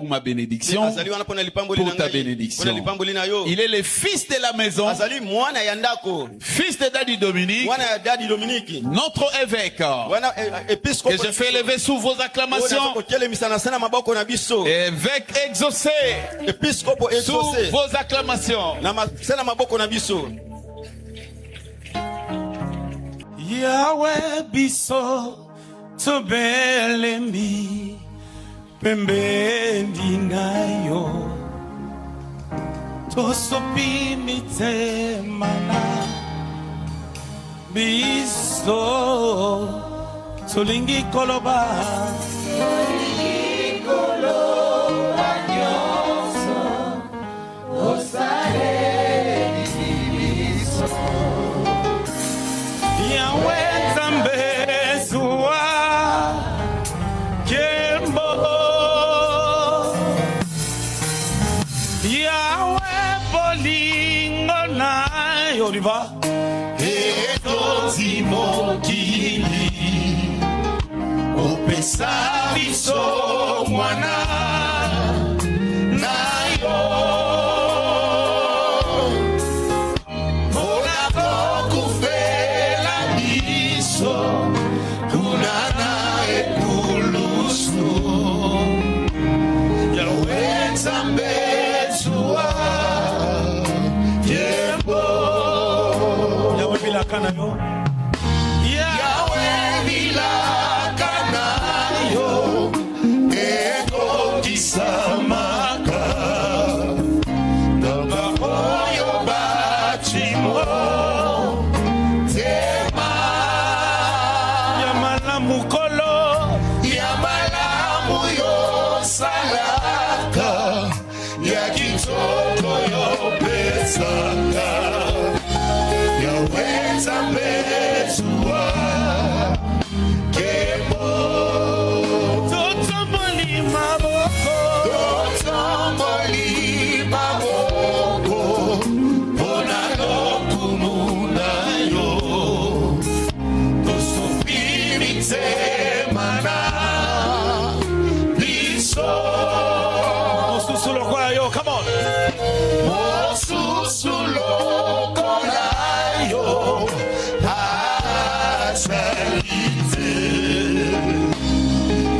pour ma bénédiction, pour ta bénédiction. Il est le fils de la maison, fils de Daddy Dominique, notre évêque, que je fais lever sous vos acclamations, évêque exaucé, sous vos acclamations. Yahweh biso tobelembi pembendi nayo tosopi mitemana biso tolingi koloba nyonso osaleli biso Yahweh Nzambe zuwa kembo Yahweh bolingo na yoriva etozi mokili opesa biso mwana na yo Yahweh bilaka na yo eko kisamaka na baoyo bachimo tema ya malamu kolo ya malamu yo salaka ya kitoko yo pesaka Yahweh Nzambe zuwa kembo totomboli maboko pona lokumu na yo tosopi mitemana biso mosusulo kwa yo come on mosusulo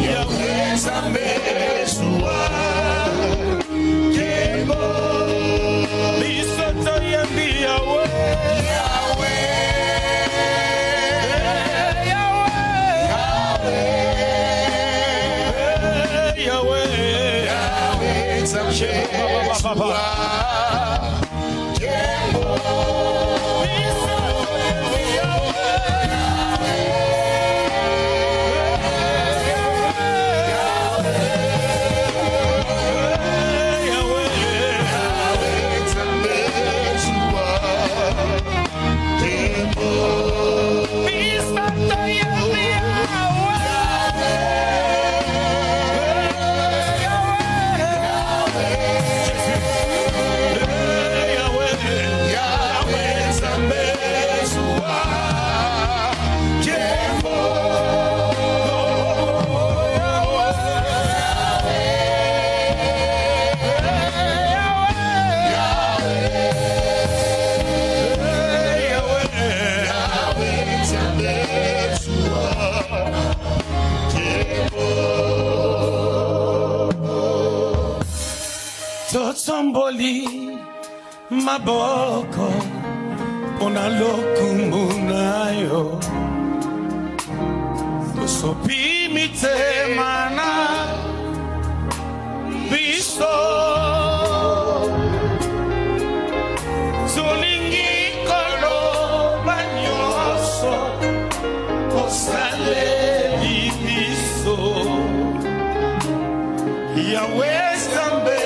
Yahweh Nzambe zuwa kembo biso toyembi Yahweh Nzambe zuwa kembo Totomboli maboko pona lokumu na yo tosopi mitemana biso tolingi koloba nyonso osaleli biso Yahweh Nzambe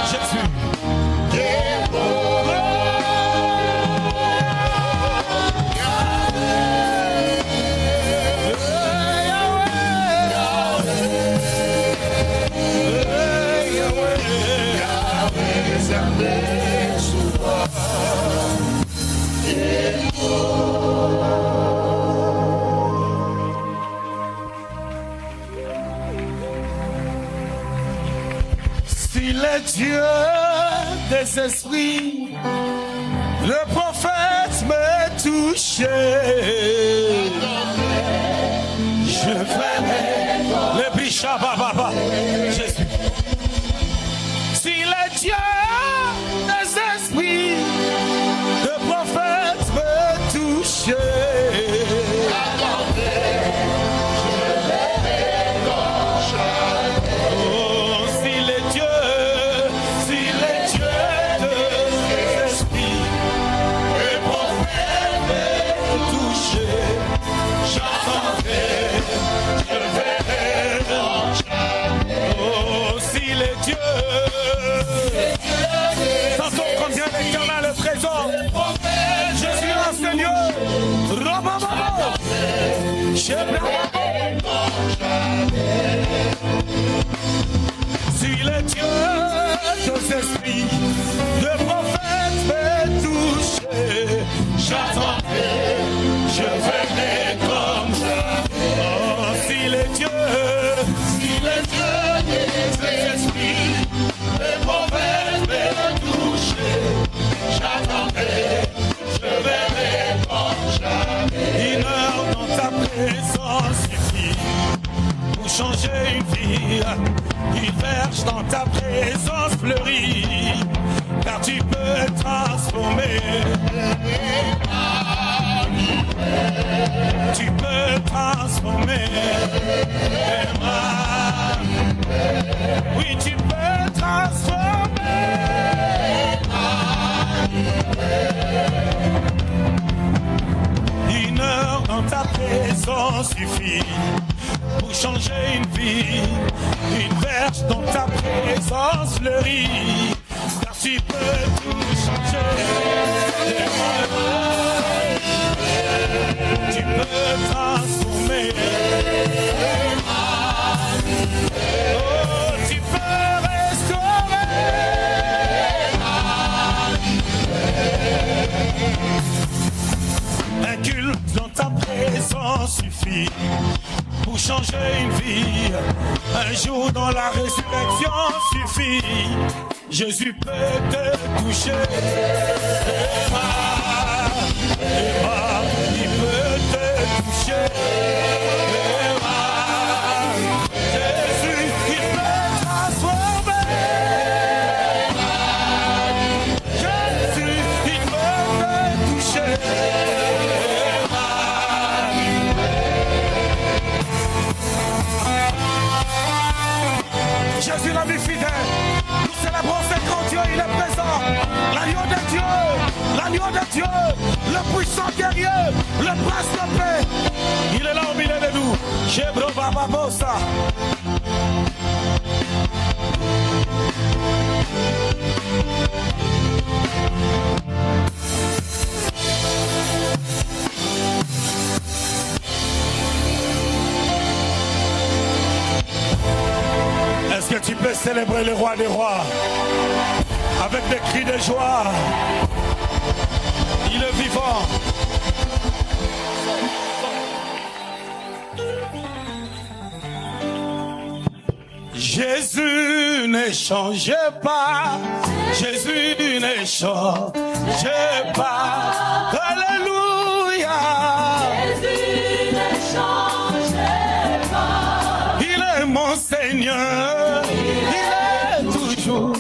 Jésus. S'il est Dieu des esprits, le prophète m'est touché. Je verrai le bicha baba. Jésus. S'il est Dieu des esprits, le prophète m'est touché. S'il est Dieu des esprits, le prophète m'est touché. J'attendrai, je verrai comme jamais. Oh, s'il est Dieu des esprits, le prophète m'est touché. J'attendrai, je verrai comme jamais. Une heure dans ta présence suffit pour changer une vie. Une verge dans ta présence fleurit, car tu peux transformer. Tu peux transformer. Oui, tu peux transformer. Une heure dans ta présence suffit pour changer une vie. Une verge dans ta présence fleurit, car tu peux tout changer. Tu peux transformer. Oh, tu peux restaurer. Un culte dans ta présence suffit pour changer une vie. Un jour dans la résurrection suffit. Jésus peut te toucher. Il peut te toucher. Jésus, il peut transformer. Jésus, il peut te toucher. Jésus l'ami fidèle, nous célébrons ce grand Dieu, il est présent. L'agneau de Dieu, le puissant guerrier, le prince de paix. Il est là au milieu de nous. Jebro Baba Bossa. Est-ce que tu peux célébrer le roi des rois avec des cris de joie? Il est vivant. Jésus ne change pas. Jésus ne change pas. Alléluia. Jésus ne change pas. Il est mon Seigneur. Il est toujours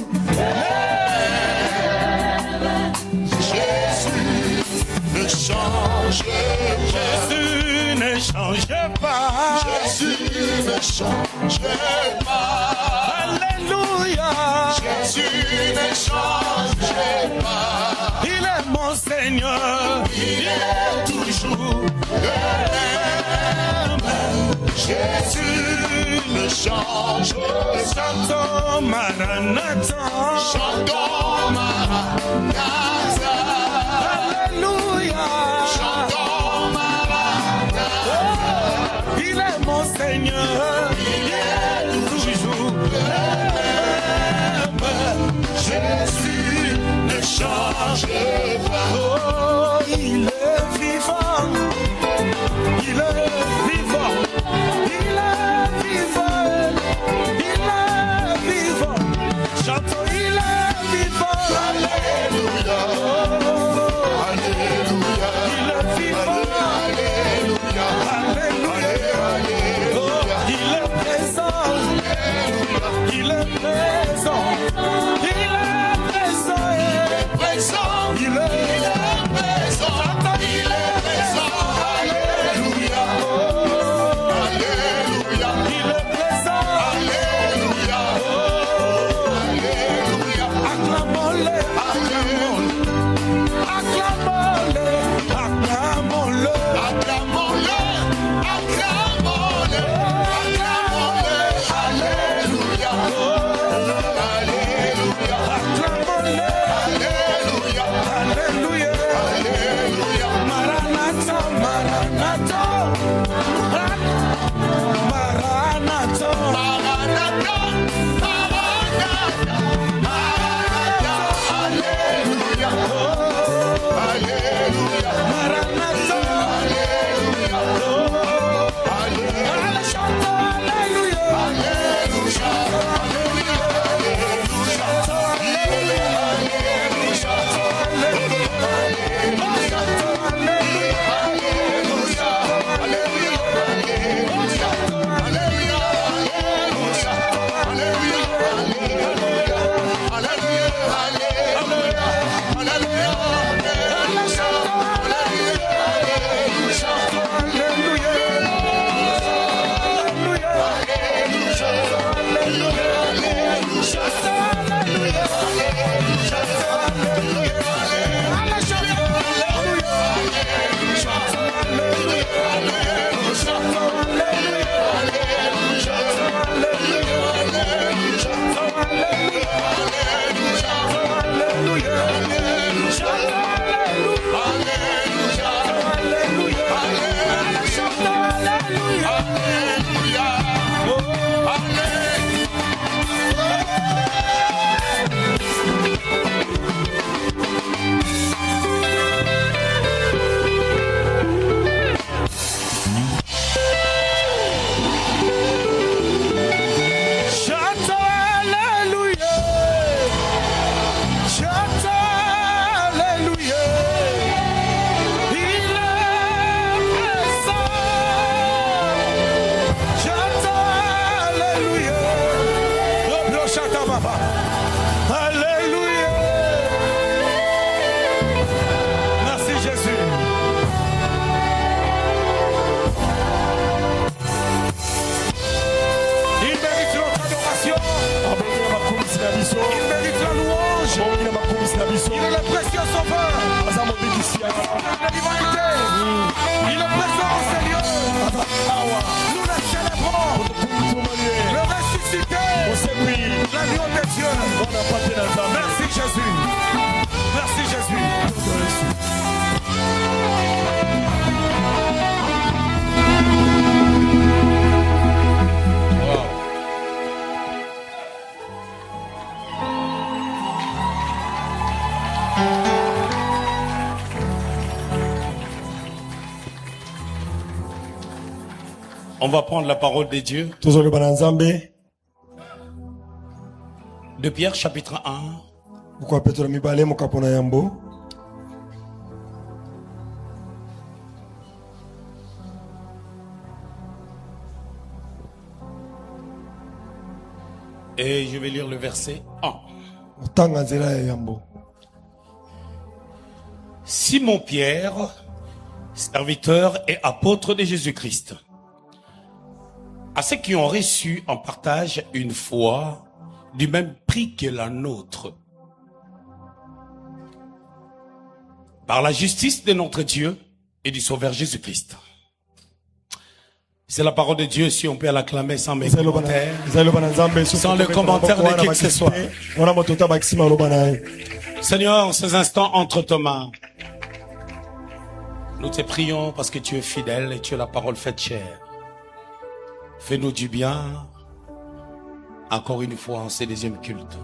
Jésus ne change pas. Jésus ne change pas. Jésus ne change pas. Alléluia. Jésus ne change pas. Il est mon Seigneur. Il est toujours le même. Jésus ne change pas. Chantons Maranatha. Chantons Maranatha. Alléluia. Chantons Maranatha. Il est mon Seigneur. Il est toujours le même. Jésus ne change pas. Oh, il est vivant. Il est vivant. Il est vivant. Il est vivant. On va prendre la parole de Dieu. De Pierre chapitre 1. Et je vais lire le verset 1. Simon Pierre, serviteur et apôtre de Jésus-Christ, à ceux qui ont reçu en partage une foi du même prix que la nôtre, par la justice de notre Dieu et du Sauveur Jésus-Christ. C'est la parole de Dieu, si on peut l'acclamer sans mes commentaires, sans le commentaire de qui que ce soit. Seigneur, en ces instants entre tes mains, nous te prions parce que tu es fidèle et tu es la parole faite chair. Fais-nous du bien, encore une fois en ces deuxièmes cultes.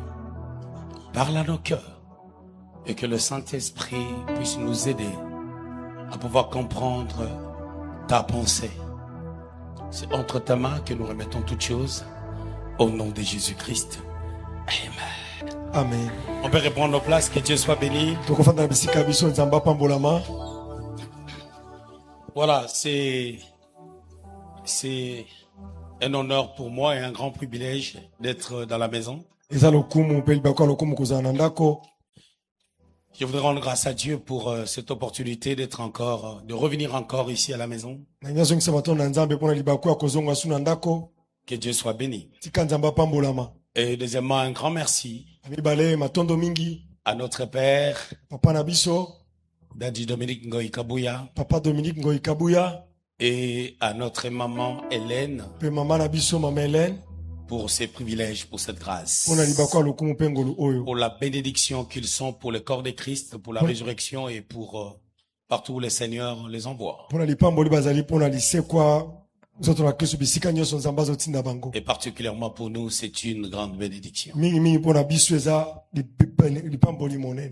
Parle à nos cœurs et que le Saint-Esprit puisse nous aider à pouvoir comprendre ta pensée. C'est entre ta main que nous remettons toutes choses au nom de Jésus-Christ. Amen. Amen. On peut répondre nos places, que Dieu soit béni. Voilà, c'est un honneur pour moi et un grand privilège d'être dans la maison. Je voudrais rendre grâce à Dieu pour cette opportunité de revenir encore ici à la maison. Que Dieu soit béni. Et deuxièmement, un grand merci à notre Père, Daddy Dominique Ngoï Kabouya, Papa Dominique Ngoï Kabouya, et à notre maman Hélène, pour ces privilèges, pour cette grâce, pour la bénédiction qu'ils sont pour le corps de Christ, pour la résurrection et pour partout où le Seigneur les envoie. Et particulièrement pour nous, c'est une grande bénédiction.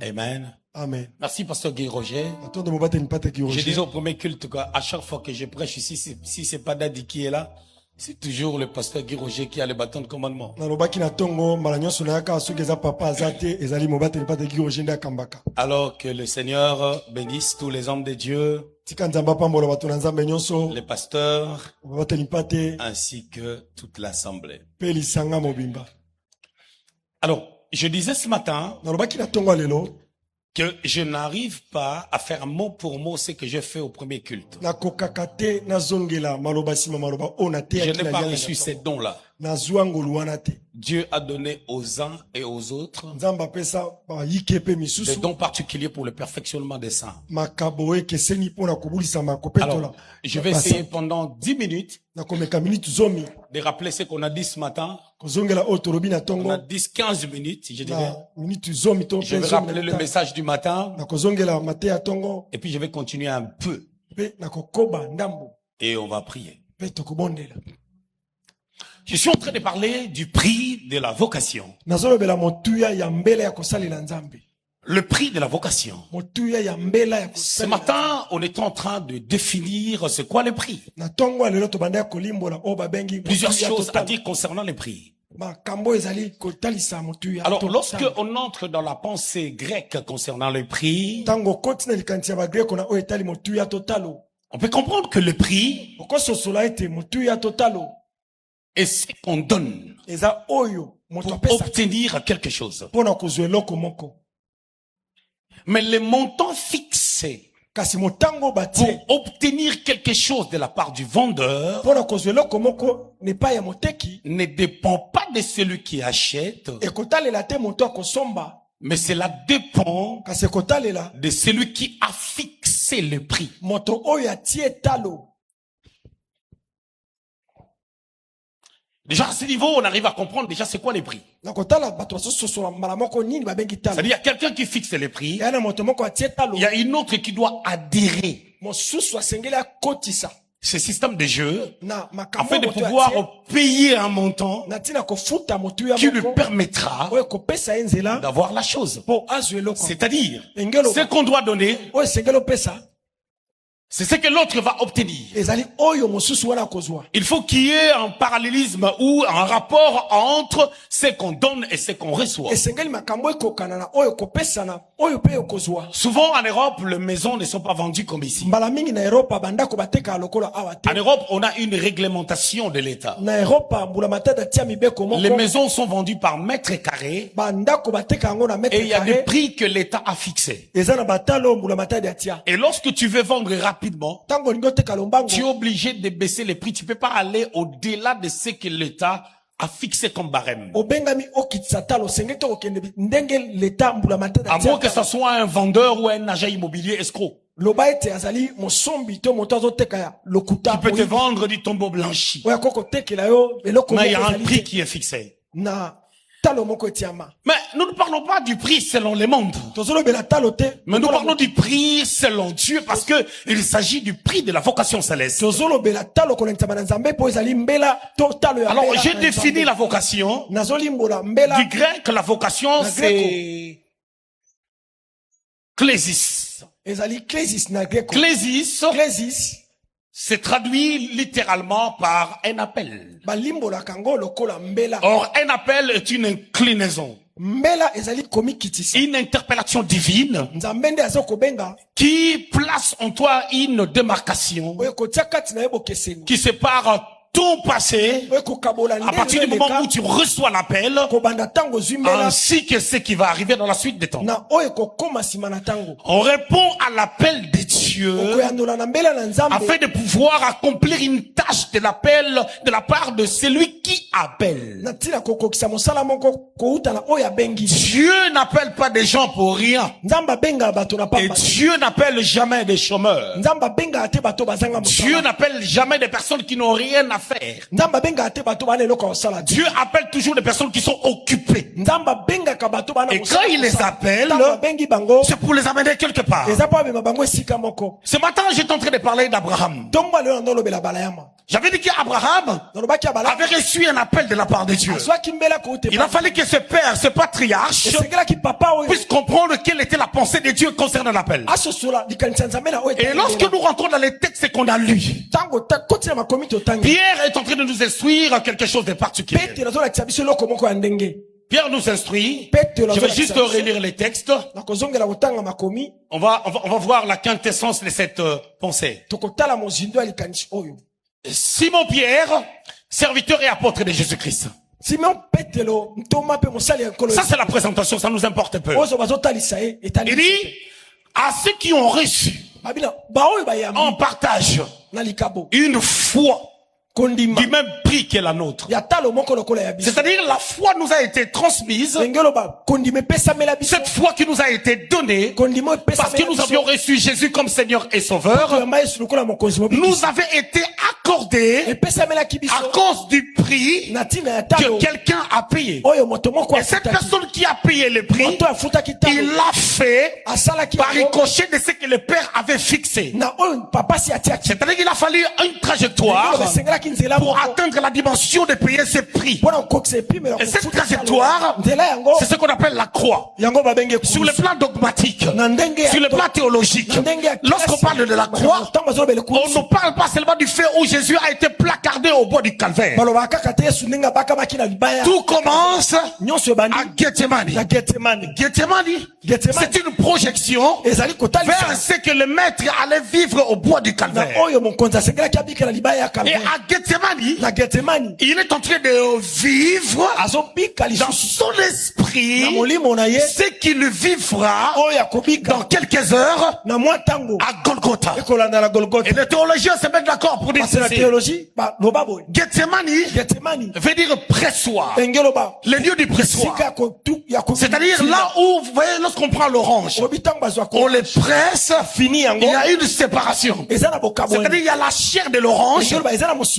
Amen. Amen. Merci Pasteur Guy Roger. Je disais au premier culte qu'à chaque fois que je prêche ici, si c'est pas Daddy qui est là, c'est toujours le pasteur Guy Roger qui a le bâton de commandement. Alors que le Seigneur bénisse tous les hommes de Dieu, les pasteurs, ainsi que toute l'assemblée. Alors, je disais ce matin que je n'arrive pas à faire mot pour mot ce que j'ai fait au premier culte. Je n'ai pas reçu ces dons-là. Dieu a donné aux uns et aux autres des dons particuliers pour le perfectionnement des saints. Alors, je vais essayer pendant 10 minutes de rappeler ce qu'on a dit ce matin. On a 10-15 minutes, je dirais. Je vais rappeler le message du matin. Et puis je vais continuer un peu. Et on va prier. Je suis en train de parler du prix de la vocation. Le prix de la vocation. Ce matin, on est en train de définir c'est quoi le prix. Plusieurs choses à dire concernant le prix. Alors, lorsque on entre dans la pensée grecque concernant le prix, on peut comprendre que le prix est ce qu'on donne pour obtenir quelque chose. Mais le montant fixé pour obtenir quelque chose de la part du vendeur ne dépend pas de celui qui achète, mais cela dépend de celui qui a fixé le prix. Déjà à ce niveau, on arrive à comprendre déjà c'est quoi les prix. C'est-à-dire il y a quelqu'un qui fixe les prix, il y a une autre qui doit adhérer ce système de jeu afin de pouvoir payer un montant qui lui permettra d'avoir la chose. C'est-à-dire ce qu'on doit donner c'est ce que l'autre va obtenir. Il faut qu'il y ait un parallélisme ou un rapport entre ce qu'on donne et ce qu'on reçoit. Souvent en Europe, les maisons ne sont pas vendues comme ici. En Europe, on a une réglementation de l'État. Les maisons sont vendues par mètre carré et il y a des prix que l'État a fixés. Et lorsque tu veux vendre rapidement, tu es obligé de baisser les prix. Tu peux pas aller au-delà de ce que l'État a fixé comme barème. À moins que ce soit un vendeur ou un agent immobilier escroc. Qui peut te vendre du tombeau blanchi. Mais il y a un prix qui est fixé. Mais nous ne parlons pas du prix selon les mondes. Mais nous parlons du prix selon Dieu parce que il s'agit du prix de la vocation céleste. Alors j'ai défini la vocation. Du grec, la vocation c'est Klesis. Klesis c'est traduit littéralement par un appel. Or, un appel est une inclinaison. Une interpellation divine qui place en toi une démarcation qui sépare ton passé à partir du moment où tu reçois l'appel ainsi que ce qui va arriver dans la suite des temps. On répond à l'appel de Dieu afin de pouvoir accomplir une tâche de l'appel de la part de celui qui appelle. Dieu n'appelle pas des gens pour rien. Et Dieu n'appelle jamais des chômeurs. Dieu n'appelle jamais des personnes qui n'ont rien à faire. Dieu appelle toujours des personnes qui sont occupées. Et quand il les appelle, c'est pour les amener quelque part. Ce matin, j'étais en train de parler d'Abraham. J'avais dit qu'Abraham avait reçu un appel de la part de Dieu. Il a fallu que ce père, ce patriarche, puisse comprendre quelle était la pensée de Dieu concernant l'appel. Et lorsque nous rentrons dans les textes qu'on a lus, Pierre est en train de nous instruire quelque chose de particulier. Pierre nous instruit. Je vais juste relire les textes. On va voir la quintessence de cette pensée. Simon Pierre, serviteur et apôtre de Jésus-Christ. Ça c'est la présentation, ça nous importe peu. Il dit, à ceux qui ont reçu, on partage une foi du même prix que la nôtre. C'est-à-dire la foi nous a été transmise, cette foi qui nous a été donnée parce que nous avions reçu Jésus comme Seigneur et Sauveur, nous avait été accordée à cause du prix que quelqu'un a payé. Et cette personne qui a payé le prix, il l'a fait par ricochet de ce que le Père avait fixé. C'est-à-dire qu'il a fallu une trajectoire pour atteindre la dimension de payer ce prix. Et cette trajectoire, c'est ce qu'on appelle la croix. Sur le plan dogmatique, sur le plan théologique, lorsqu'on parle de la croix, on ne parle pas seulement du fait où Jésus a été placardé au bois du calvaire. Tout commence à Gethsemane. C'est une projection vers ce que le maître allait vivre au bois du calvaire. Et à Gethsemane, il est en train de vivre dans son esprit ce qu'il vivra dans quelques heures à Golgotha. Et les théologiens se mettent d'accord pour dire ceci. Gethsemane veut dire pressoir. Le lieu du pressoir. C'est-à-dire là où, vous voyez, lorsqu'on prend l'orange, on les presse, il y a une séparation. C'est-à-dire il y a la chair de l'orange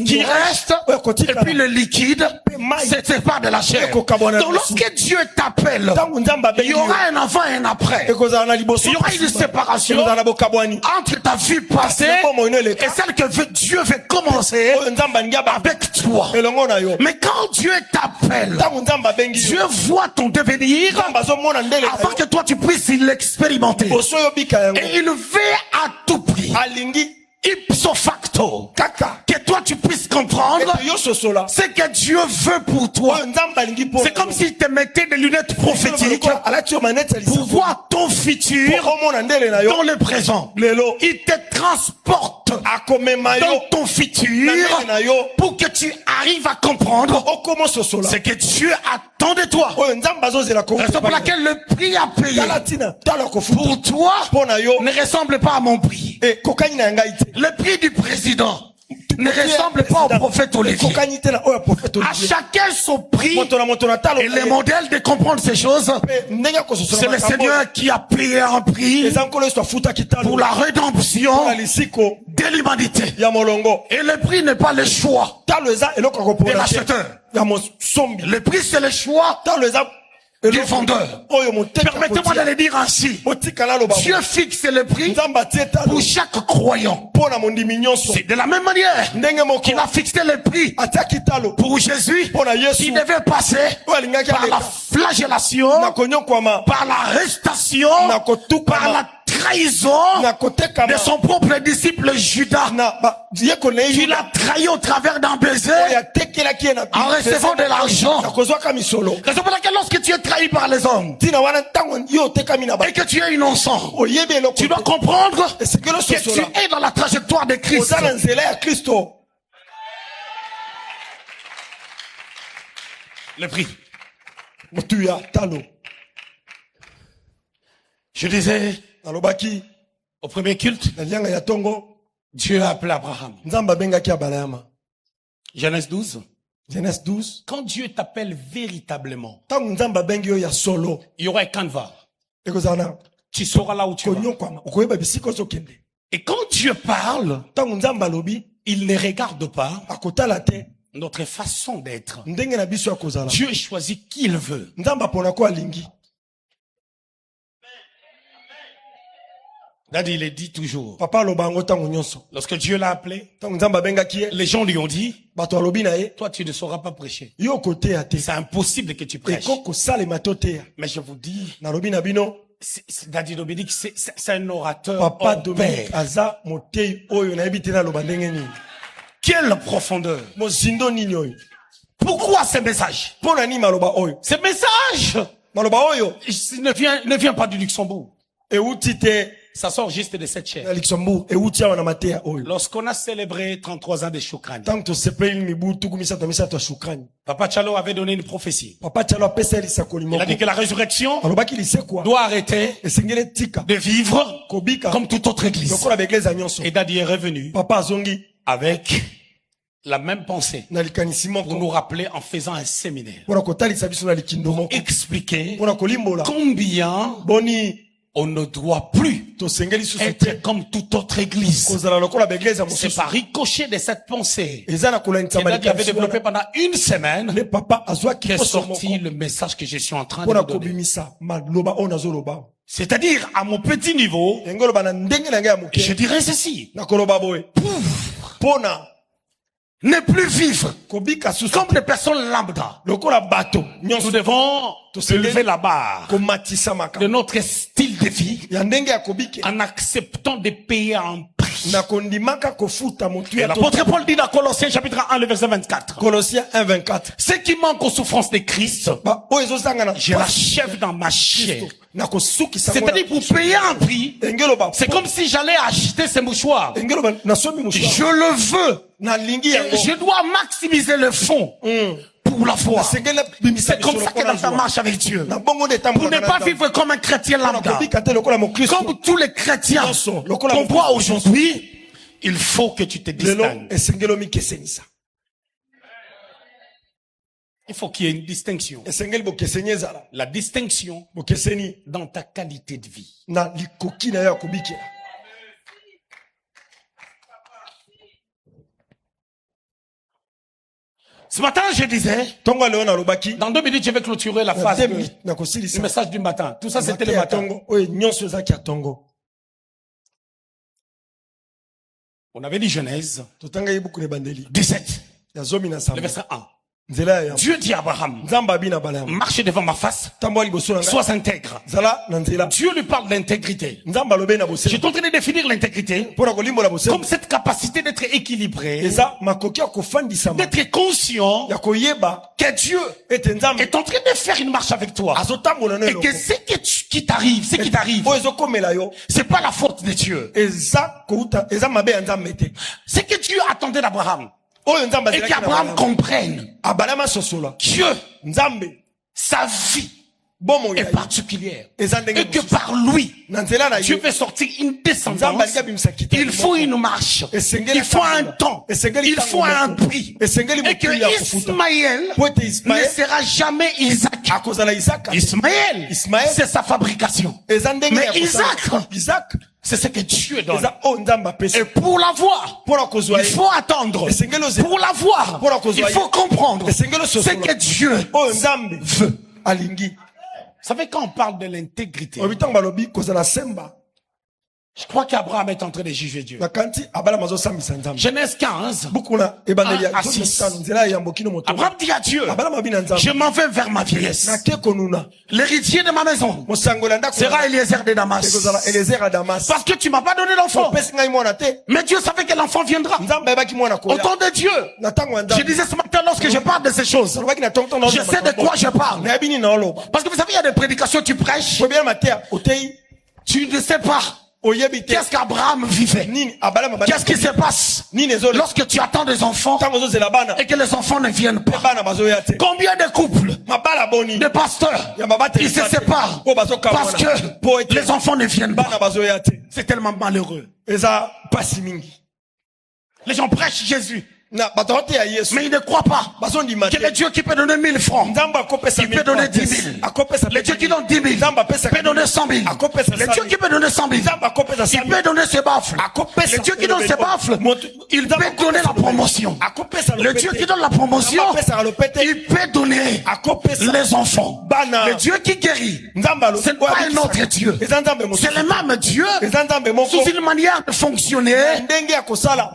qui reste, et puis le liquide se sépare de la chair. Donc lorsque Dieu t'appelle, il y aura un avant et un après. Il y aura une séparation entre ta vie passée et celle que Dieu veut commencer avec toi. Mais quand Dieu t'appelle, Dieu voit ton devenir afin que toi tu puisses l'expérimenter. Et il veut à tout prix ipso facto, que toi tu puisses comprendre ce que Dieu veut pour toi. C'est comme s'il te mettait des lunettes prophétiques pour voir ton futur dans le présent. Il te transporte dans ton futur pour que tu arrives à comprendre ce que Dieu attend de toi. Raison pour laquelle le prix à payer pour toi ne ressemble pas à mon prix. Le prix du président ne ressemble pas au prophète Olivier. À chacun son prix. Et le modèle de comprendre ces choses, c'est le Seigneur qui a payé un prix pour la rédemption de l'humanité. Et le prix n'est pas le choix de l'acheteur. Le prix, c'est le choix du vendeur. Permettez-moi de le dire ainsi. Dieu fixe le prix pour chaque croyant. C'est de la même manière qu'il a fixé le prix pour Jésus qui devait passer par la flagellation, par l'arrestation, par la trahison de son propre disciple Judas. Il a trahi au travers d'un baiser en recevant de l'argent. Raison pour laquelle lorsque tu es trahi par les hommes et que tu es innocent, tu dois comprendre que tu es dans la trajectoire de Christ. Le prix. Je disais au premier culte, Dieu a appelé Abraham. Genèse 12. Quand Dieu t'appelle véritablement, il y aura un canevas. Tu sauras là où tu vas. Et quand Dieu parle, il ne regarde pas notre façon d'être. Dieu choisit qui il veut. Daddy, il est dit toujours. Lorsque Dieu l'a appelé, les gens lui ont dit, toi tu ne sauras pas prêcher. C'est impossible que tu prêches. Mais je vous dis, Daddy Dominique, c'est un orateur hors pair. Quelle profondeur. Pourquoi ce message? Ce message ne vient pas du Luxembourg. Ça sort juste de cette chair. Lorsqu'on a célébré 33 ans de Shukrani, Papa Chalo avait donné une prophétie. Il a dit que la résurrection doit arrêter de vivre comme toute autre église. Et Daddy est revenu avec la même pensée pour nous rappeler en faisant un séminaire. Pour expliquer combien on ne doit plus être comme toute autre église. C'est par ricochet de cette pensée que Daddy avait développé pendant une semaine qu'est sorti le message que je suis en train de vous donner. C'est-à-dire, à mon petit niveau, je dirais ceci. Ne plus vivre comme des personnes lambda. Nous devons élever la barre de notre style de vie en acceptant de payer un prix. Et l'apôtre Paul dit dans Colossiens chapitre 1 le verset 24. Colossiens 1, 24. Ce qui manque aux souffrances de Christ, je l'achève dans ma chair. C'est-à-dire pour payer un prix, c'est comme si j'allais acheter ces mouchoirs. Je le veux. Et je dois maximiser le fond pour la foi. C'est comme ça que ça marche avec Dieu. Pour ne pas vivre comme un chrétien lambda, comme tous les chrétiens qu'on voit aujourd'hui, il faut que tu te distingues. Il faut qu'il y ait une distinction. La distinction dans ta qualité de vie. Ce matin, je disais, dans 2 minutes, je vais clôturer la phase du message du matin. Tout ça, c'était le matin. On avait dit Genèse 17, le verset 1. Dieu dit à Abraham, marche devant ma face, sois intègre. Dieu lui parle d'intégrité. Je suis en train de définir l'intégrité comme cette capacité d'être équilibré, d'être conscient que Dieu est en train de faire une marche avec toi et que ce qui t'arrive, c'est pas la faute de Dieu. C'est que Dieu attendait d'Abraham. Et qu'Abraham comprenne Dieu, sa vie est particulière et que par lui Dieu veut sortir une descendance. Il faut une marche, il faut un temps, il faut un prix, et que Ismaël ne sera jamais Isaac. Ismaël, c'est sa fabrication, mais Isaac, c'est ce que Dieu donne. Et pour l'avoir, il faut attendre. Pour l'avoir, il faut comprendre ce que Dieu veut. Vous savez, quand on parle de l'intégrité, je crois qu'Abraham est en train de juger Dieu. Genèse 15, 1 à 6. Abraham dit à Dieu, je m'en vais vers ma vieillesse. L'héritier de ma maison sera Eliezer de Damas. Parce que tu m'as pas donné l'enfant. Mais Dieu savait que l'enfant viendra. Au temps de Dieu. Je disais ce matin, lorsque je parle de ces choses, je sais de quoi je parle. Parce que vous savez, il y a des prédications, tu prêches, tu ne sais pas qu'est-ce qu'Abraham vivait. Qu'est-ce qui se passe lorsque tu attends des enfants et que les enfants ne viennent pas. Combien de couples, de pasteurs, ils se séparent parce que les enfants ne viennent pas. C'est tellement malheureux. Les gens prêchent Jésus, mais ils ne croient pas que le Dieu qui peut donner 1000 francs, il peut donner 10 000. Le Dieu qui donne 10 000 peut donner 100 000. Le Dieu qui peut donner 100 000, il peut donner ses baffles. Le Dieu qui donne ses baffles, il peut donner la promotion. Le Dieu qui donne la promotion, il peut donner les enfants. Le Dieu qui guérit, c'est pas un autre Dieu, c'est le même Dieu sous une manière de fonctionner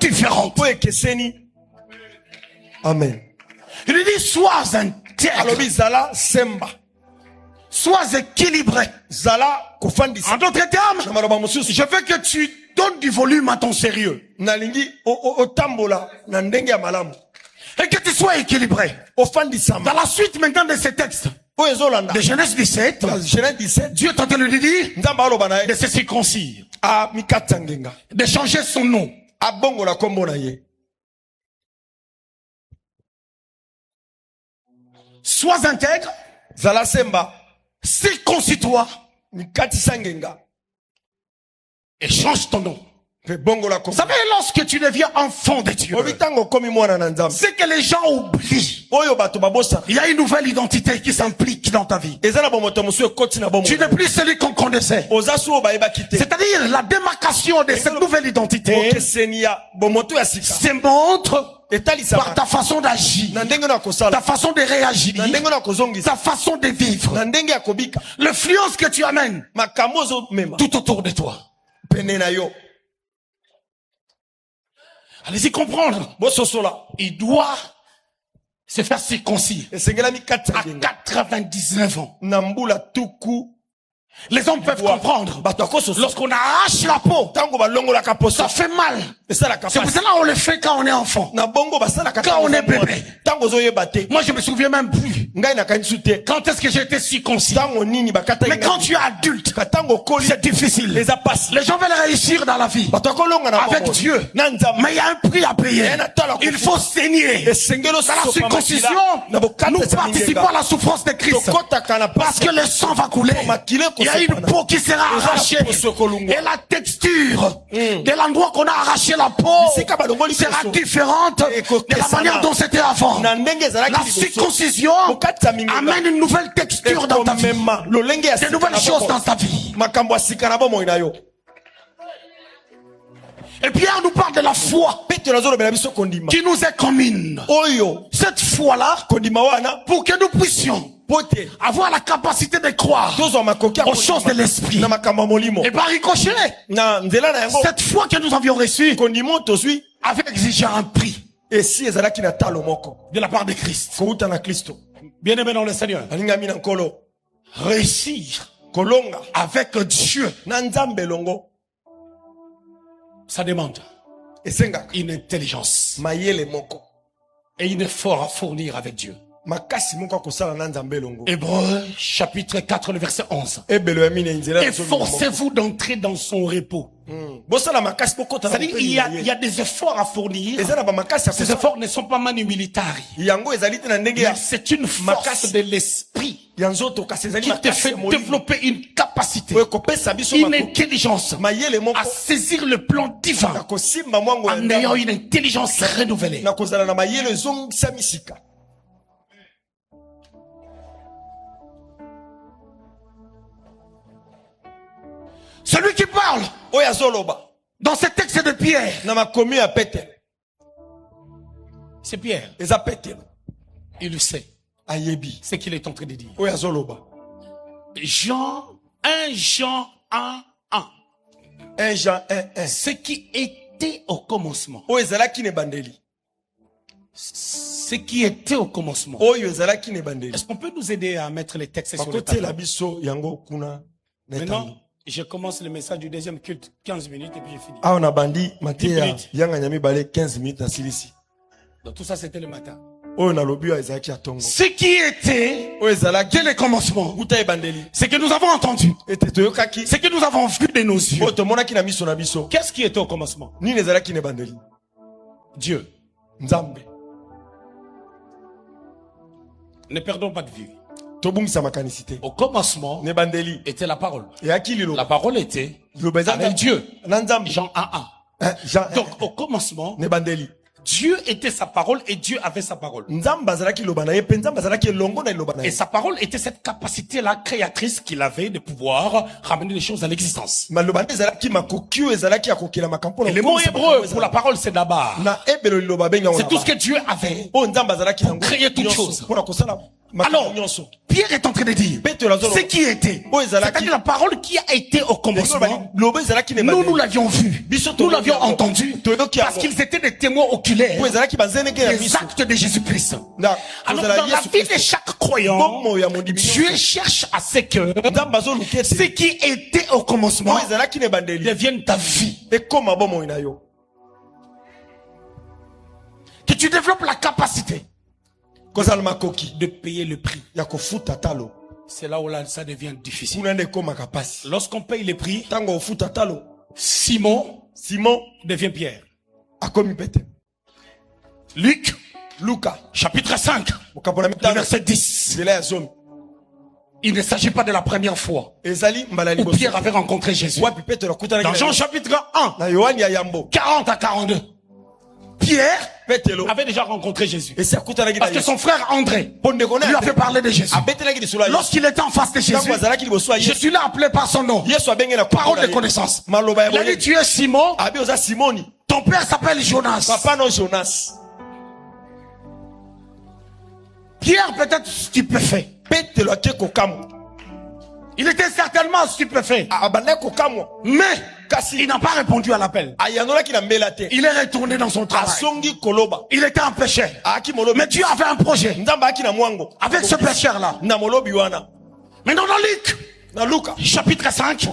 différente. Amen. Il lui dit, sois intègre, sois équilibré. En d'autres termes, je veux que tu donnes du volume à ton sérieux et que tu sois équilibré. Dans la suite maintenant de ces textes de Genèse 17, Dieu est en train de lui dire de se circoncire, de changer son nom. Sois intègre, circoncis-toi et change ton nom. Vous savez, lorsque tu deviens enfant de Dieu, c'est que les gens oublient. Il y a une nouvelle identité qui s'implique dans ta vie. Tu n'es plus celui qu'on connaissait. C'est-à-dire la démarcation de cette nouvelle identité se montre par ta façon d'agir, ta façon de réagir, ta façon de vivre, l'influence que tu amènes tout autour de toi. Allez-y comprendre. Il doit se faire circoncis à 99 ans. Les hommes peuvent comprendre. Lorsqu'on arrache la peau, ça fait mal. C'est pour cela qu'on le fait quand on est enfant, quand on est bébé. Moi je me souviens même plus quand est-ce que j'ai été circoncis. Mais quand tu es adulte, c'est difficile. Les gens veulent réussir dans la vie avec Dieu, mais il y a un prix à payer. Il faut saigner. Dans la circoncision, nous participons à la souffrance de Christ, parce que le sang va couler. Il y a une peau qui sera arrachée et la texture de l'endroit qu'on a arraché la peau sera différente de la manière dont c'était avant. La circoncision amène une nouvelle texture dans ta vie, de nouvelles choses dans ta vie. Et Pierre nous parle de la foi qui nous est commune. Cette foi-là, pour que nous puissions avoir la capacité de croire aux choses de l'esprit. Et par ricochet, cette foi que nous avions reçue avait exigé un prix. Et si ezalaki na talo moko de la part de Christ. kouta na Kristo. Bien-aimé dans le Seigneur. Alingami na nkolo. Réussir Kolonga avec Dieu, na nzambe longo. ça demande Esenga une intelligence mayele moko. et un effort à fournir avec Dieu. Makasi moko kosala na nzambe longo. Hébreux chapitre 4 le verset 11. Ebelo ya mine nzela. Efforcez-vous d'entrer dans son repos. Bosala makasi moko ta. C'est-à-dire il y a des efforts à fournir. Ezala ba makasi. Ces efforts ne sont pas manu militari. Yango ezali te na ndenge ya. C'est une force de l'esprit qui te fait développer une capacité, une intelligence à saisir le plan divin en ayant une intelligence renouvelée. Celui qui parle dans ce texte de Pierre, c'est Pierre. Il le sait ce qu'il est en train de dire. Jean 1 Jean 1 1. 1 Jean 1 1. Ce qui était au commencement. Ce qui était au commencement. Est-ce qu'on peut nous aider à mettre les textes sur le tableau? Maintenant, je commence le message du deuxième culte, 15 minutes et puis j'ai fini. On a bandi, Mathia, 15 minutes à Silici. Donc tout ça c'était le matin. Ce qui était dès le commencement, c'est que nous avons entendu, c'est que nous avons vu de nos yeux. Qu'est-ce qui était au commencement? Dieu. Ne perdons pas de vue. Au commencement était la parole. La parole était avec Dieu. Jean 1:1. Donc au commencement, Dieu était sa parole et Dieu avait sa parole. Et sa parole était cette capacité-là créatrice qu'il avait de pouvoir ramener les choses à l'existence. Et le mot hébreu pour la parole, c'est d'abord. C'est tout ce que Dieu avait pour créer toutes choses. Alors, Pierre est en train de dire ce qui était, c'est-à-dire la parole qui a été au commencement. Nous l'avions vu, nous l'avions entendu, parce qu'ils étaient des témoins oculaires des actes de Jésus-Christ. Alors, dans la vie de chaque croyant, Dieu cherche à ce que ce qui était au commencement devienne ta vie. Que tu développes la capacité de payer le prix. C'est là où ça devient difficile. Lorsqu'on paye le prix, Simon devient Pierre. Luc chapitre 5 verset 10. Il ne s'agit pas de la première fois où Pierre avait rencontré Jésus. Dans Jean chapitre 1 40 à 42, Pierre avait déjà rencontré Jésus. Parce que son frère André lui avait parlé de Jésus. Lorsqu'il était en face de Jésus, Jésus l'a appelé par son nom. Parole de connaissance. Il a dit, tu es Simon. Ton père s'appelle Jonas. Pierre peut-être stupéfait. Il était certainement stupéfait. Mais il n'a pas répondu à l'appel. Il est retourné dans son travail. Il était un pécheur. Mais Dieu avait un projet avec ce pécheur-là. Maintenant dans Luc chapitre 5,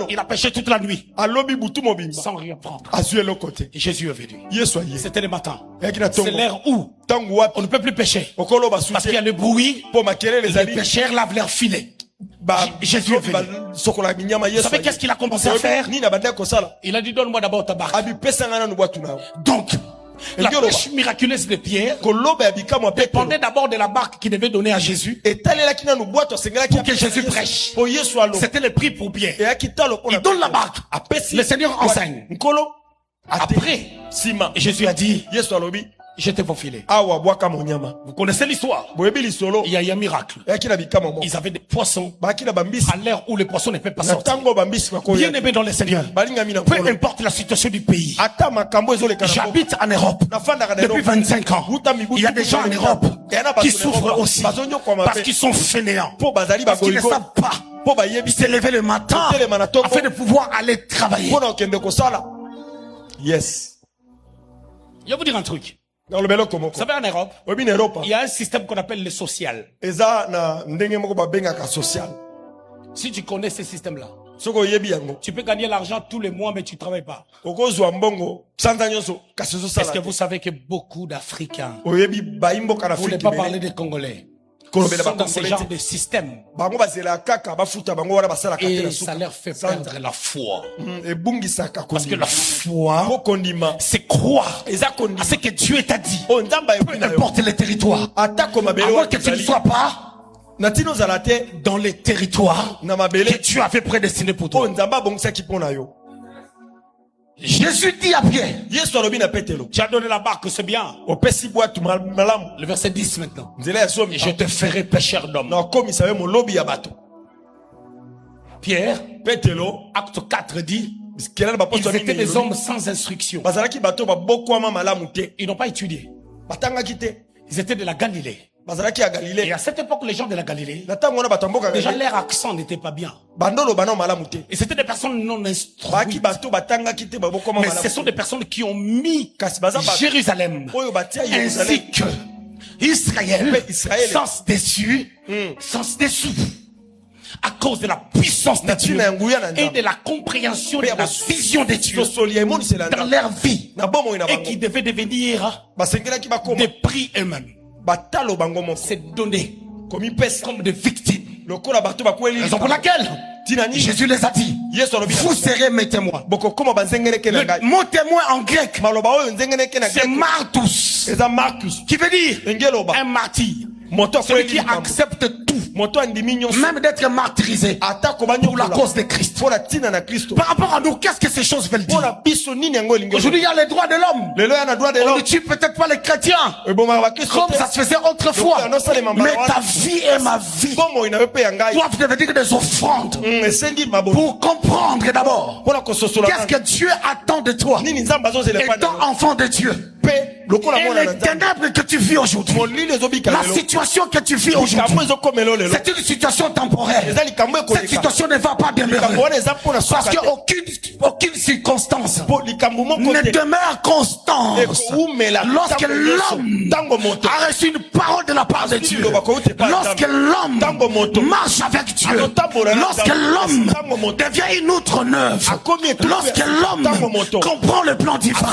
il a péché toute la nuit sans rien prendre. Et Jésus est venu. C'était le matin. C'est l'heure où on ne peut plus pécher, parce qu'il y a le bruit. Les pécheurs lavent leur filet. Jésus est venu. Vous savez qu'est-ce qu'il a commencé à faire? Il a dit, donne-moi d'abord ta barque. Donc la pêche miraculeuse de Pierre dépendait d'abord de la barque qu'il devait donner à Jésus pour que Jésus prêche. C'était le prix pour Pierre. Il donne la barque. Le Seigneur enseigne. Après, Jésus a dit, jetez vos filets. Vous connaissez l'histoire. Il y a eu un miracle. Ils avaient des poissons à l'heure où les poissons ne peuvent pas sortir. Bien aimé dans le Seigneur, peu importe la situation du pays. J'habite en Europe depuis 25 ans. Il y a des gens en Europe qui souffrent aussi parce qu'ils sont fainéants, parce qu'ils ne savent pas se lever le matin afin de pouvoir aller travailler. Yes. Je vais vous dire un truc. Vous savez, en Europe, il y a un système qu'on appelle le social. Si tu connais ce système-là, tu peux gagner l'argent tous les mois, mais tu ne travailles pas. Est-ce que vous savez que beaucoup d'Africains, pour ne pas parler des Congolais, sont dans ce genre de système, et ça leur fait perdre la foi. Parce que la foi, c'est croire à ce que Dieu t'a dit. Peu importe les territoires, à moins que tu ne sois pas dans les territoires que Dieu avait prédestinés pour toi. Jésus dit à Pierre, tu as donné la barque, c'est bien. Le verset 10 maintenant. Et je te ferai pêcheur d'hommes. Pierre, acte 4 dit, ils étaient des hommes sans instruction. Ils n'ont pas étudié. Ils étaient de la Galilée. Et à cette époque, les gens de la Galilée, déjà leur accent n'était pas bien. Et c'était des personnes non instruites. Mais ce sont des personnes qui ont mis Jérusalem ainsi que Israël sans dessus, sans dessous, à cause de la puissance de Dieu et de la compréhension de la vision de Dieu dans leur vie, et qui devait devenir des prix eux-mêmes. C'est donné comme des victimes. Raison pour laquelle Jésus les a dit, vous serez mes témoins. Mon témoin en grec, c'est Martus, qui veut dire un martyr. Celui qui accepte tout, même d'être martyrisé pour la cause de Christ. Par rapport à nous, qu'est-ce que ces choses veulent dire? Aujourd'hui, il y a les droits de l'homme. On ne tue peut-être pas les chrétiens comme ça se faisait autrefois, mais ta vie et ma vie doivent devenir des offrandes pour comprendre d'abord qu'est-ce que Dieu attend de toi étant enfant de Dieu. Et les ténèbres que tu vis aujourd'hui, la situation que tu vis aujourd'hui, c'est une situation temporaire. Cette situation ne va pas demeurer, parce qu'aucune circonstance ne demeure constante. Lorsque l'homme a reçu une parole de la part de Dieu, lorsque l'homme marche avec Dieu, lorsque l'homme devient une autre neuve, lorsque l'homme comprend le plan divin,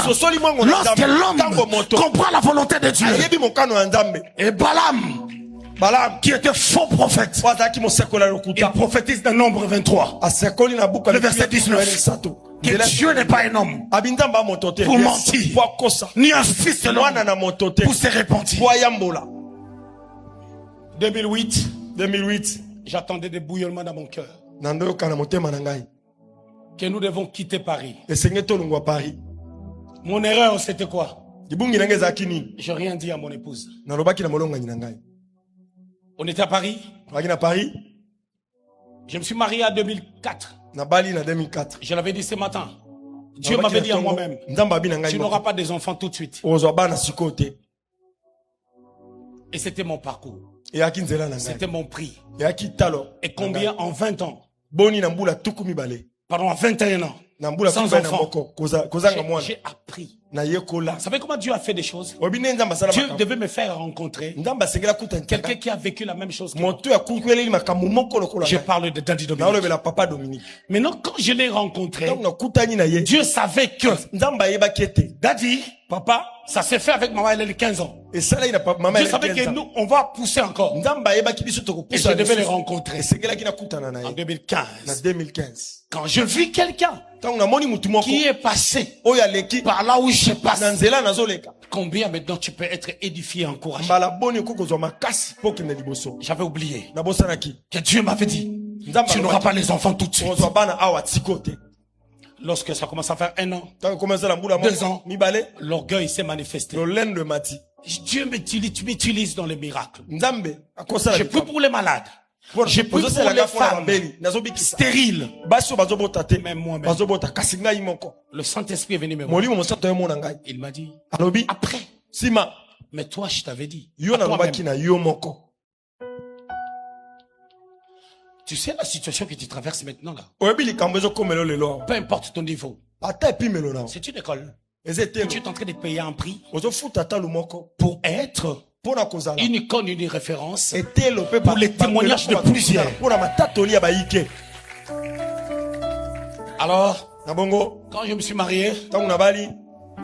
lorsque l'homme comprend la volonté de Dieu. Et Balaam, qui était faux prophète, il prophétise dans Nombre 23, le verset 19, que Dieu n'est pas un homme pour mentir, ni un fils de l'homme pour se repentir. 2008, j'attendais des bouillonnements dans mon cœur que nous devons quitter Paris. Mon erreur, c'était quoi? J'ai rien dit à mon épouse. On était à Paris. Je me suis marié en 2004. Je l'avais dit ce matin. Dieu m'avait dit à moi-même, tu n'auras pas des enfants tout de suite. Et c'était mon parcours. C'était mon prix. Et combien en 20 ans? Pardon, en 21 ans. Sans enfant. J'ai appris. Vous savez comment Dieu a fait des choses? Dieu devait me faire rencontrer quelqu'un qui a vécu la même chose que moi. Je parle de Daddy Dominique. Maintenant, quand je l'ai rencontré, Dieu savait que Daddy, papa, ça s'est fait avec maman, elle a 15 ans. Dieu savait que nous, on va pousser encore. Et je devais les rencontrer en 2015. Quand je vis quelqu'un qui est passé par là où je passe, combien maintenant tu peux être édifié, encouragé? J'avais oublié que Dieu m'avait dit, tu n'auras pas les enfants tout de suite. Lorsque ça commence à faire 1 an, 2 ans, l'orgueil s'est manifesté. Dieu m'utilise dans les miracles. Je prie pour les malades. Je prie pour les femmes stériles. Même moi-même. Le Saint-Esprit est venu me voir. Il m'a dit, après. Mais toi, je t'avais dit. Tu sais la situation que tu traverses maintenant là. Peu importe ton niveau. C'est une école. Tu es en train de payer un prix pour être une icône, une référence pour les témoignages de plusieurs. Alors, quand je me suis marié, moi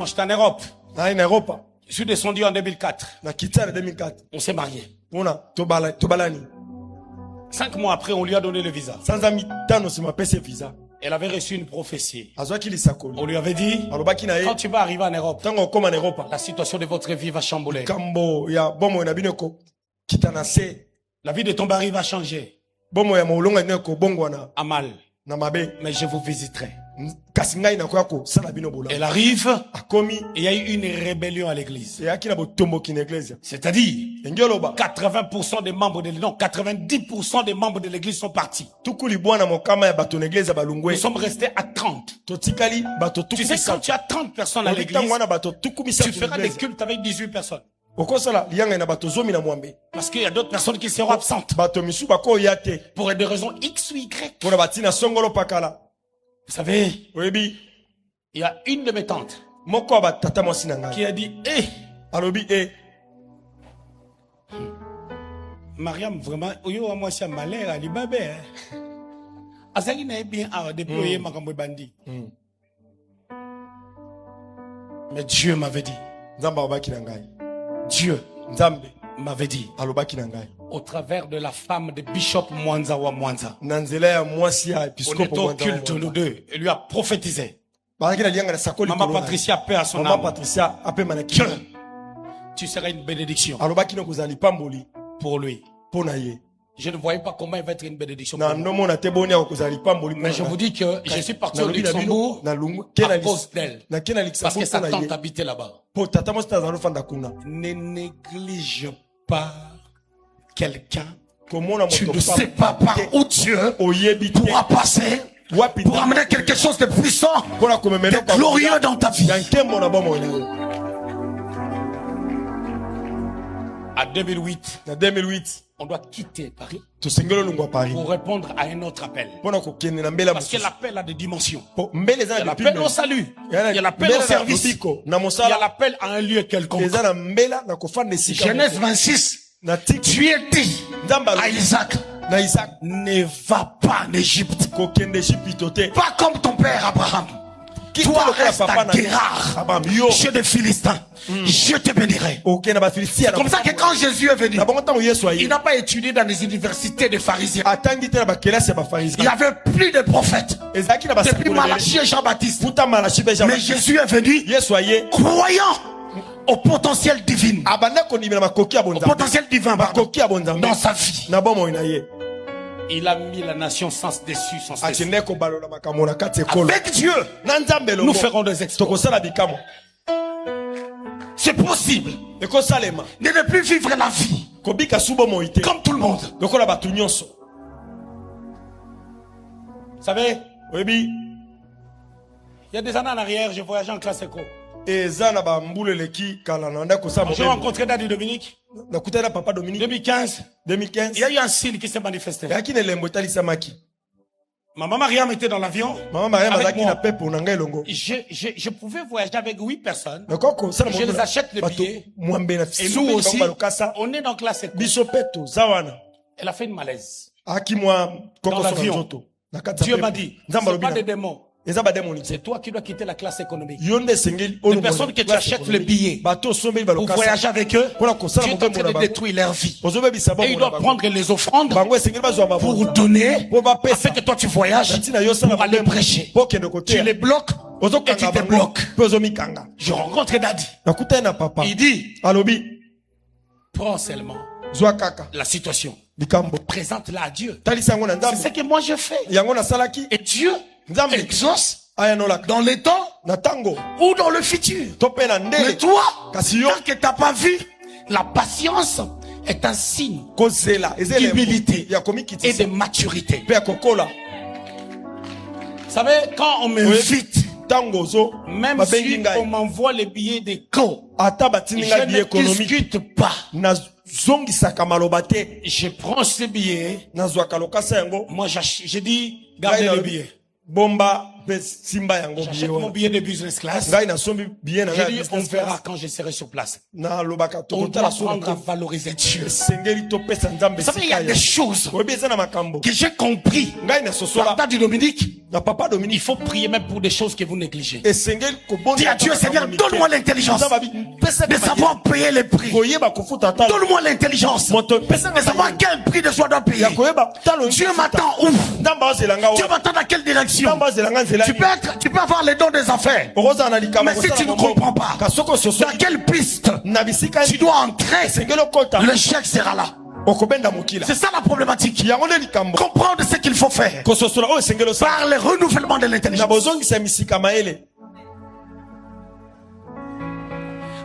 j'étais en Europe. Je suis descendu en 2004. On s'est marié. 5 mois après, on lui a donné le visa. Elle avait reçu une prophétie. On lui avait dit, quand tu vas arriver en Europe, la situation de votre vie va chambouler. La vie de ton mari va changer. À mal. Mais je vous visiterai. Elle arrive, et il y a eu une rébellion à l'église. C'est-à-dire, 80% des membres de l'église, non, 90% des membres de l'église sont partis. Nous sommes restés à 30. Tu sais, quand tu as 30 personnes à l'église, tu feras des cultes avec 18 personnes. Parce qu'il y a d'autres personnes qui seront absentes. Pour des raisons X ou Y. Vous savez, il y a une de mes tantes qui a dit, Mariam, vraiment, moi c'est malheur, elle est babé. Azaki n'a bien déployé ma bandi. Mais Dieu m'avait dit. Dieu m'avait dit. Au travers de la femme de Bishop Mwanza wa Mwanza. On est au culte, nous deux. Il lui a prophétisé. Maman Patricia, paix à son âme. Que tu seras une bénédiction pour lui. Je ne voyais pas comment il va être une bénédiction pour lui. Mais je vous dis que je suis parti au Luxembourg à cause d'elle. Parce que sa tante habitait là-bas. Ne néglige pas quelqu'un. Tu ne sais pas par où Dieu pourra passer pour amener quelque chose de puissant, de glorieux dans ta vie. À 2008, on doit quitter Paris pour répondre à un autre appel. Parce que l'appel a des dimensions. Il y a l'appel au salut, il y a l'appel au service, il y a l'appel à un lieu quelconque. Genèse 26, Dieu dit à Isaac, ne va pas en Égypte. Pas comme ton père Abraham. Toi reste à Guérard, chez des Philistins. Je te bénirai. C'est comme ça que quand Jésus est venu, il n'a pas étudié dans les universités des pharisiens. Il n'y avait plus de prophètes depuis Malachie et Jean-Baptiste. Mais Jésus est venu croyant au potentiel divin. Au potentiel divin dans sa vie. Il a mis la nation sans dessus, sans dessus. Avec Dieu, nous ferons des exploits. C'est possible de ne plus vivre la vie comme tout le monde. Vous savez, il y a des années en arrière, je voyageais en classe éco. J'ai rencontré Daddy Dominique. 2015. Il y a eu un signe qui s'est manifesté. Maman Mariam était dans l'avion. Je pouvais voyager avec 8 personnes. Je les achète les billets. Et nous aussi, on est dans classe éco. Elle a fait une malaise. Dans l'avion. Dieu m'a dit, c'est pas des démons. C'est toi qui dois quitter la classe économique. Les personnes que tu achètes le billet pour voyager avec eux, tu es en train de détruire leur vie. Et ils doivent prendre les offrandes pour donner, afin que toi tu voyages pour aller prêcher. Tu les bloques et tu te bloques. Je rencontre Daddy. Il dit, prends seulement la situation, présente-la à Dieu. C'est ce que moi je fais. Et Dieu exauce dans les temps ou dans le futur. Mais toi, tant que tu n'as pas vu, la patience est un signe d'humilité et de maturité. Vous savez, quand on m'invite, même si on m'envoie les billets de co, je ne discute pas. Je prends ce billet. Moi, je dis, gardez le billet. J'achète mon billet de business class. J'ai dit, on verra quand je serai sur place. On doit apprendre à valoriser Dieu. Vous savez, il y a des choses que j'ai compris. Papa du Dominique, il faut prier même pour des choses que vous négligez. Dis à Dieu, Seigneur, donne-moi l'intelligence de savoir payer les prix. Donne-moi l'intelligence de savoir quel prix de soi doit payer. Dieu m'attend où? Dieu m'attend dans quelle direction? Tu peux avoir les dons des affaires. Mais si tu ne comprends pas dans quelle piste tu dois entrer, le chèque sera là. C'est ça la problématique. Comprendre ce qu'il faut faire par le renouvellement de l'intelligence.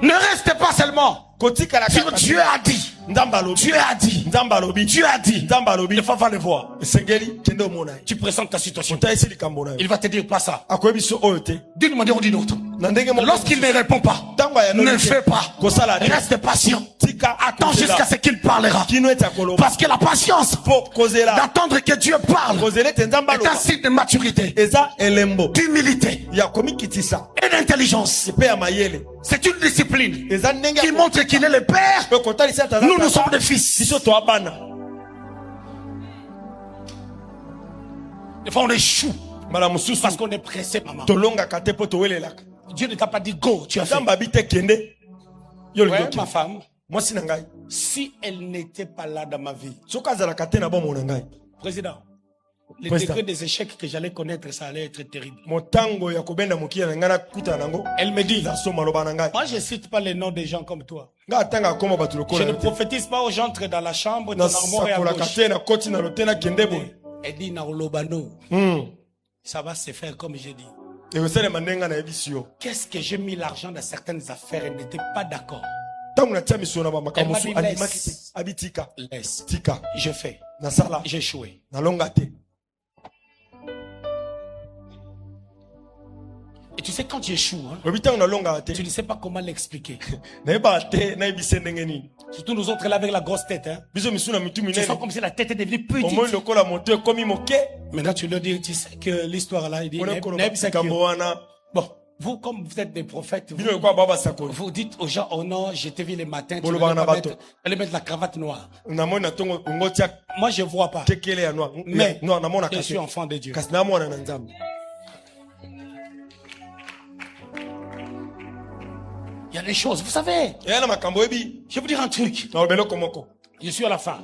Ne restez pas seulement sur Dieu a dit. Dieu a dit. Dieu a dit. Il faut le voir. Tu présentes ta situation. Il va te dire pas ça. D'une manière ou d'une autre. Lorsqu'il ne répond pas, ne fais pas. Reste patient. Attends jusqu'à ce qu'il parlera. Parce que la patience d'attendre que Dieu parle est un signe de maturité, d'humilité et d'intelligence. C'est une discipline qui montre qu'il est le Père. Nous sommes des fils. Des fois on échoue parce qu'on est pressé, maman. Dieu ne t'a pas dit go, tu as fait. Ouais, ma femme, si elle n'était pas là dans ma vie, président, le degré des échecs que j'allais connaître, ça allait être terrible. Elle me dit, moi je ne cite pas les noms des gens comme toi. Je ne prophétise pas aux gens entrer dans la chambre, dans l'armoire et à gauche. Elle dit, ça va se faire comme j'ai dit. Qu'est-ce que j'ai mis l'argent dans certaines affaires, elle n'était pas d'accord. Elle m'a dit, laisse. Je fais. J'ai échoué. Et tu sais, quand tu échoues, tu ne sais pas comment l'expliquer. Surtout nous autres là avec la grosse tête. Tu sens comme si la tête est devenue petite. Maintenant tu leur dis, tu sais que l'histoire là, il dit, bon, vous comme vous êtes des prophètes, vous dites aux gens, oh non, je t'ai vu les matins, tu allez mettre la cravate noire. Moi je vois pas. Mais je suis enfant de Dieu. Il y a des choses, vous savez. Je vais vous dire un truc. Je suis à la fin.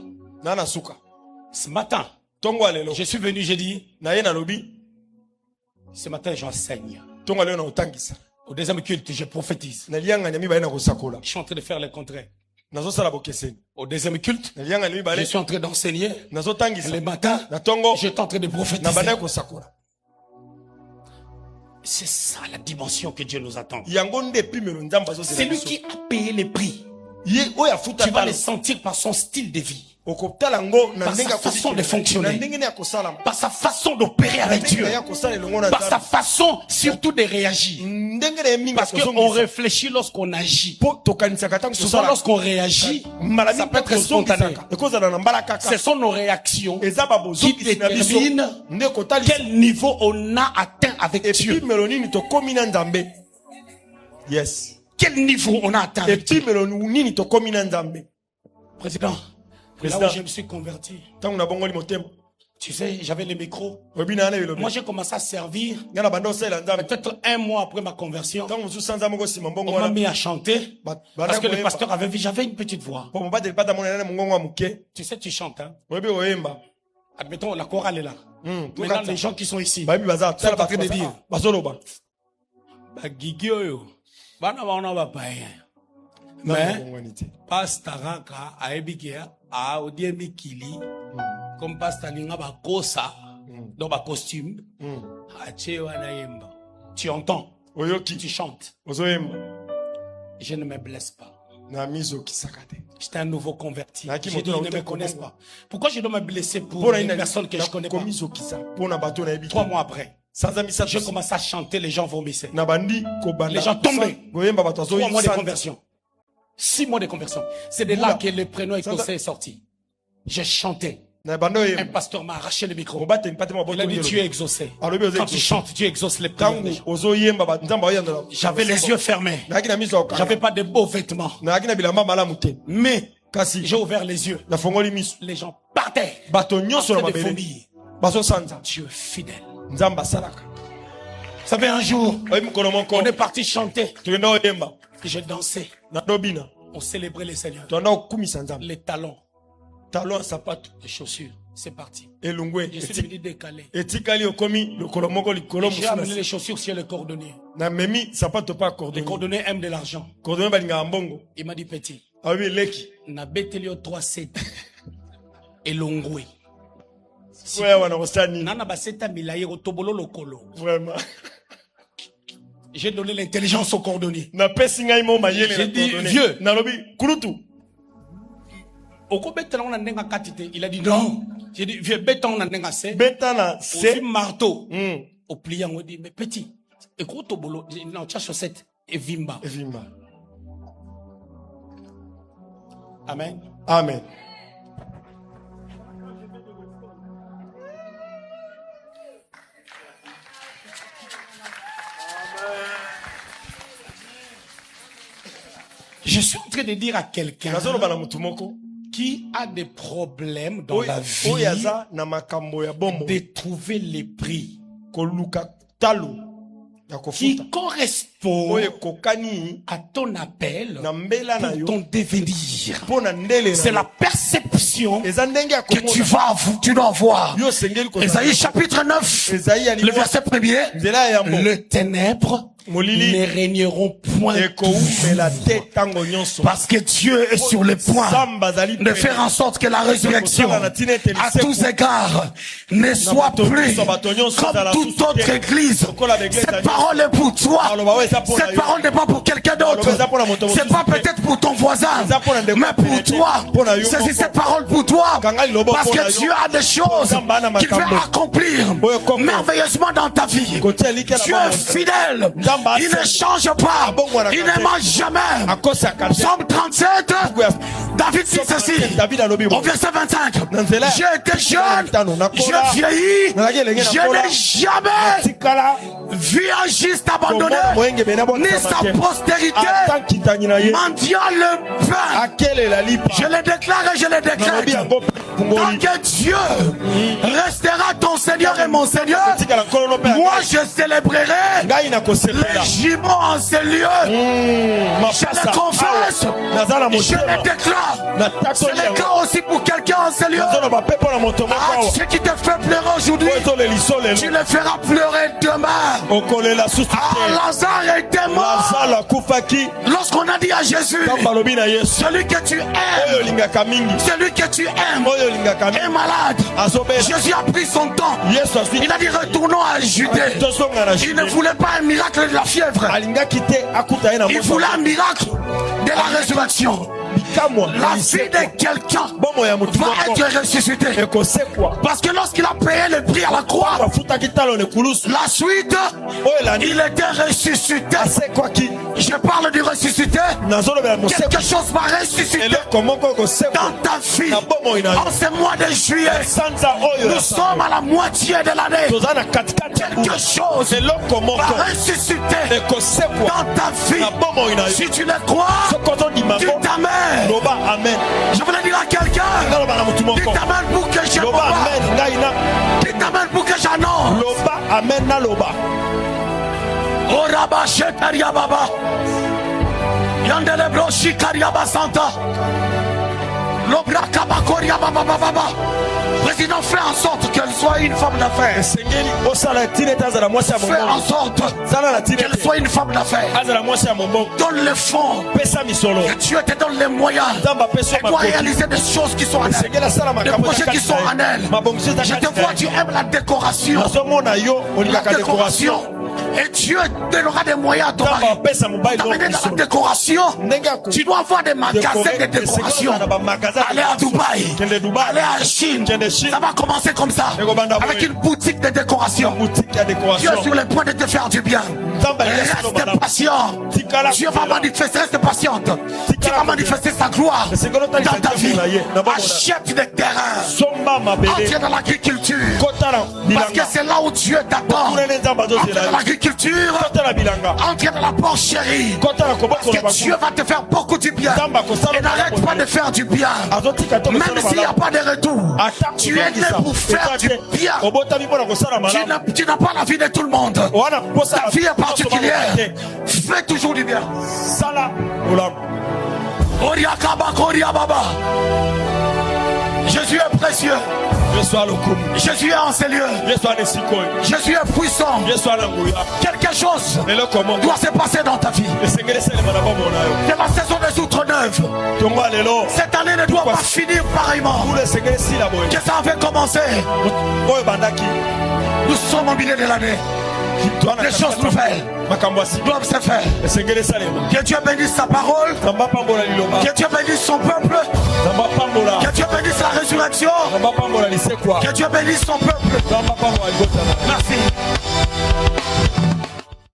Ce matin, je suis venu, j'ai dit, ce matin j'enseigne. Au deuxième culte, je prophétise. Je suis en train de faire le contraire. Au deuxième culte, je suis en train d'enseigner. Le matin, je suis en train de prophétiser. C'est ça la dimension que Dieu nous attend. C'est lui qui a payé les prix. Tu vas le sentir par son style de vie, par sa façon de fonctionner, par sa façon d'opérer avec Dieu, par sa façon surtout de réagir. Parce qu'on réfléchit lorsqu'on agit. Souvent lorsqu'on réagit, ça peut être spontané. Ce sont nos réactions qui déterminent quel niveau on a atteint avec Dieu. Yes. Quel niveau on a atteint avec Dieu. Président, là où je me suis converti, tu sais, j'avais le micro. Moi, j'ai commencé à servir. Peut-être un mois après ma conversion, on m'a mis à chanter. Parce que le pasteur avait vu, j'avais une petite voix. Tu sais, tu chantes. Hein? Admettons, la chorale est là. Maintenant, les gens qui sont ici sont en train de dire, mais pastaraka aebikia a odiemi kili comme pastalinga ba kosa dans ba costume achewa na yemba. Tu entends, tu chantes. Je ne me blesse pas. J'étais un nouveau converti. Je dis, ils ne me connaissent pas. Pourquoi je dois me blesser pour une personne que je connais pas? 3 mois après, j'ai commencé à chanter, les gens vomissaient. Les gens tombaient. 3 mois de conversion. 6 mois de conversion. C'est de là que le prénom Écossais est sorti. J'ai chanté. Un pasteur m'a arraché le micro. Il a dit Dieu est exaucé. Quand tu chantes, Dieu exauce les prières des gens. J'avais les yeux fermés. J'avais pas de beaux vêtements. Mais j'ai ouvert les yeux. Les gens partaient. Dieu est fidèle. Vous savez, un jour, on est parti chanter. J'ai dansé. On célébrait les seigneurs. Les talons. Les chaussures. C'est parti. Je suis venu décaler. J'ai amené les chaussures sur le cordonnier. Le cordonnier aime de l'argent. Il m'a dit petit. Na betelio 3-7. Et l'ongoué. J'ai donné l'intelligence au cordonnier. J'ai dit, vieux. Il a dit non. J'ai dit, vieux, béton c'est marteau. Au pliant, on dit, mais petit, écoute au boulot, non, tu as chaussette et vimba. Amen. Amen. Je suis en train de dire à quelqu'un qui a des problèmes dans la vie de trouver les prix qui correspond à ton appel pour ton devenir. C'est la perception que tu dois avoir. Ésaïe chapitre 9, le verset 1er. Le ténèbre ne régneront point parce que Dieu est sur le point de faire en sorte que la résurrection à tous égards ne soit plus comme toute autre église. Cette parole est pour toi. Cette parole n'est pas pour quelqu'un d'autre. C'est pas peut-être pour ton voisin, mais pour toi. C'est cette parole pour toi parce que Dieu a des choses qu'il veut accomplir merveilleusement dans ta vie. Dieu est fidèle. Il ne change pas. Il ne mange jamais. Psaume 37. David dit ceci. Au verset 25. J'ai été jeune. J'ai vieilli. Je n'ai jamais vu un juste abandonné. Ni sa postérité mendiant le pain. Je le déclare et je le déclare. Tant que Dieu restera ton Seigneur et mon Seigneur, moi je célébrerai les jumeaux en ces lieux. Je le confesse, je le déclare. C'est le cas aussi pour quelqu'un en ces lieux. Ce qui te fait pleurer aujourd'hui, tu le feras pleurer demain. Lazare était mort. Lorsqu'on a dit à Jésus, celui que tu aimes, celui que tu aimes est malade. Jésus a pris son temps. Il a dit retournons à Judée. Il ne voulait pas un miracle de la fièvre. Il voulait un miracle de la résurrection. La vie de quelqu'un va être ressuscitée. Parce que lorsqu'il a payé le prix à la croix, la suite, il était ressuscité. Je parle du ressuscité. Quelque chose va ressusciter dans ta vie. En ce mois de juillet, nous sommes à la moitié de l'année. Quelque chose va ressusciter dans ta vie. Si tu le crois, tu t'amènes. Je voulais dire à quelqu'un, tu t'amènes pour que je tu t'amènes pour que j'annonce. Oraba Shetaria Baba Yandele Broshi Kariaba Santa Lobra Kabakoria Baba Baba. Président, fais en sorte qu'elle soit une femme d'affaires. Fais en sorte qu'elle soit une femme d'affaires. Donne le fond. Que Dieu te donne les moyens. Elle doit réaliser des choses qui sont en elle. Des projets qui sont en elle. Je te vois, tu aimes la décoration. La décoration. Et Dieu donnera des moyens à ton mari. T'amener dans la décoration. Tu dois avoir des magasins de décoration. Aller à Dubaï. Aller à Chine. Ça va commencer comme ça. Avec une boutique de décoration. Dieu est sur le point de te faire du bien. Reste patient. Dieu va manifester, reste patiente. Dieu va manifester sa gloire dans ta vie. Achète des terrains. Entre dans l'agriculture. Parce que c'est là où Dieu t'attend. Entre dans l'agriculture. Entre dans la porcherie. Parce que Dieu va te faire beaucoup du bien. Et n'arrête pas de faire du bien. Même s'il n'y a pas de retour. Tu es né pour faire du bien. Tu n'as pas la vie de tout le monde. Ta vie est particulière. Fais toujours du bien. Jésus est précieux. Jésus est en ces lieux. Jésus est puissant. Quelque chose doit se passer dans ta vie. C'est la saison des outre neuves. Cette année ne doit pas finir pareillement. Que ça avait commencé. Nous sommes au milieu de l'année. Les choses nouvelles doivent se faire. Que Dieu bénisse sa parole. Que Dieu bénisse son peuple. Que Dieu bénisse la résurrection. Que Dieu bénisse son peuple. Merci.